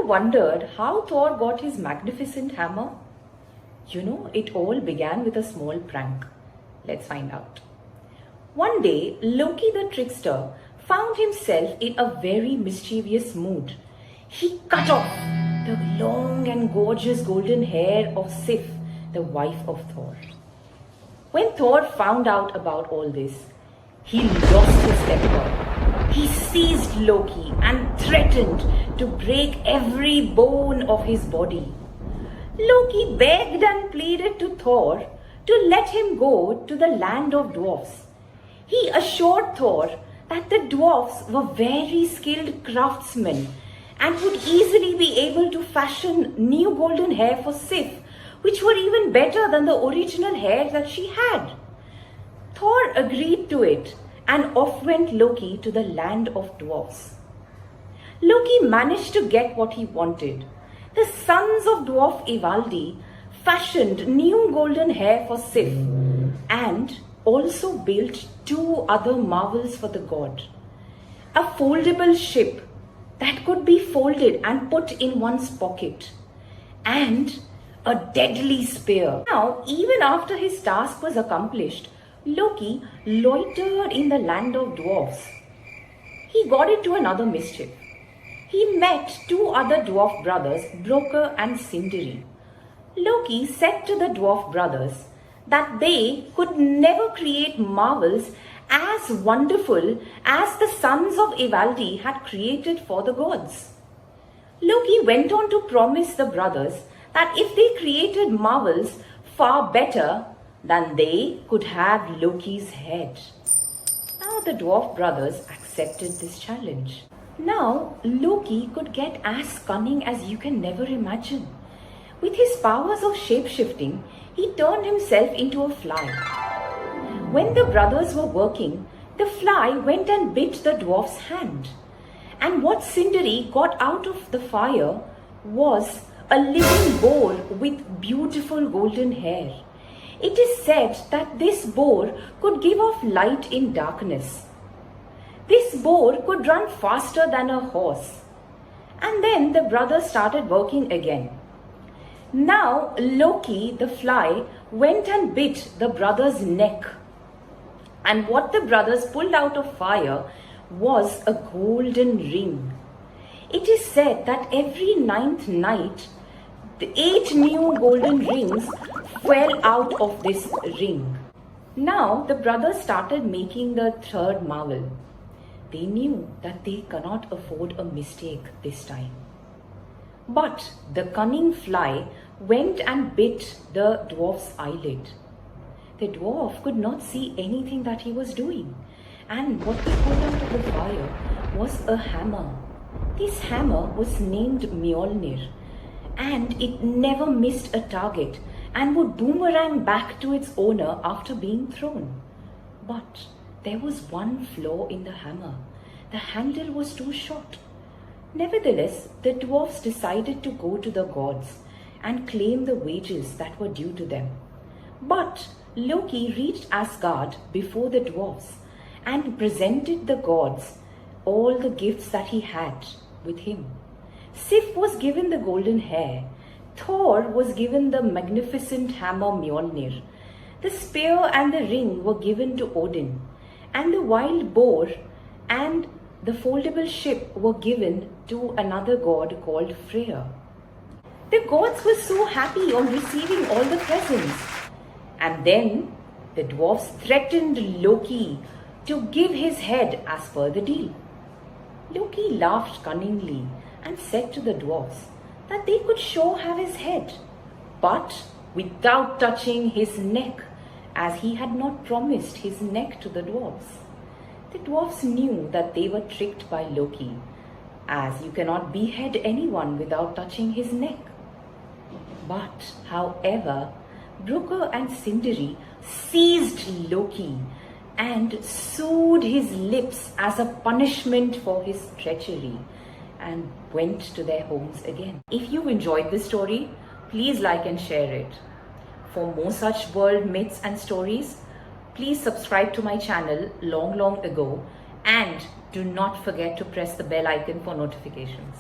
wondered how Thor got his magnificent hammer? It all began with a small prank. Let's find out. One day, Loki the trickster found himself in a very mischievous mood. He cut off the long and gorgeous golden hair of Sif, the wife of Thor. When Thor found out about all this, he lost his temper. He seized Loki and threatened to break every bone of his body. Loki begged and pleaded to Thor to let him go to the land of dwarfs. He assured Thor that the dwarfs were very skilled craftsmen and would easily be able to fashion new golden hair for Sif, which were even better than the original hair that she had. Thor agreed to it, and off went Loki to the land of dwarfs. Loki managed to get what he wanted. The sons of dwarf Ivaldi fashioned new golden hair for Sif and also built two other marvels for the god. A foldable ship that could be folded and put in one's pocket, and a deadly spear. Now, even after his task was accomplished, Loki loitered in the land of dwarfs. He got into another mischief. He met two other dwarf brothers, Brokkr and Sindri. Loki said to the dwarf brothers that they could never create marvels as wonderful as the sons of Ivaldi had created for the gods. Loki went on to promise the brothers that if they created marvels far better, then they could have Loki's head. Now the dwarf brothers accepted this challenge. Now Loki could get as cunning as you can never imagine. With his powers of shape-shifting, he turned himself into a fly. When the brothers were working, the fly went and bit the dwarf's hand. And what Sindri got out of the fire was a living boar with beautiful golden hair. It is said that this boar could give off light in darkness. This boar could run faster than a horse. And then the brothers started working again. Now Loki, the fly, went and bit the brother's neck. And what the brothers pulled out of fire was a golden ring. It is said that every 9th night, the 8 new golden rings fell out of this ring. Now the brothers started making the third marvel. They knew that they cannot afford a mistake this time. But the cunning fly went and bit the dwarf's eyelid. The dwarf could not see anything that he was doing, and what they pulled out of the fire was a hammer. This hammer was named Mjolnir, and it never missed a target and would boomerang back to its owner after being thrown. But there was one flaw in the hammer. The handle was too short. Nevertheless, the dwarfs decided to go to the gods and claim the wages that were due to them. But Loki reached Asgard before the dwarfs and presented the gods all the gifts that he had with him. Sif was given the golden hair. Thor was given the magnificent hammer Mjolnir. The spear and the ring were given to Odin, and the wild boar and the foldable ship were given to another god called Freyr. The gods were so happy on receiving all the presents. And then the dwarfs threatened Loki to give his head as per the deal. Loki laughed cunningly and said to the dwarfs that they could sure have his head, but without touching his neck, as he had not promised his neck to the dwarfs. The dwarfs knew that they were tricked by Loki, as you cannot behead anyone without touching his neck. But, however, Brokkr and Sindri seized Loki and sewed his lips as a punishment for his treachery and went to their homes again. If you enjoyed this story, please like and share it. For more such world myths and stories, please subscribe to my channel long ago, and do not forget to press the bell icon for notifications.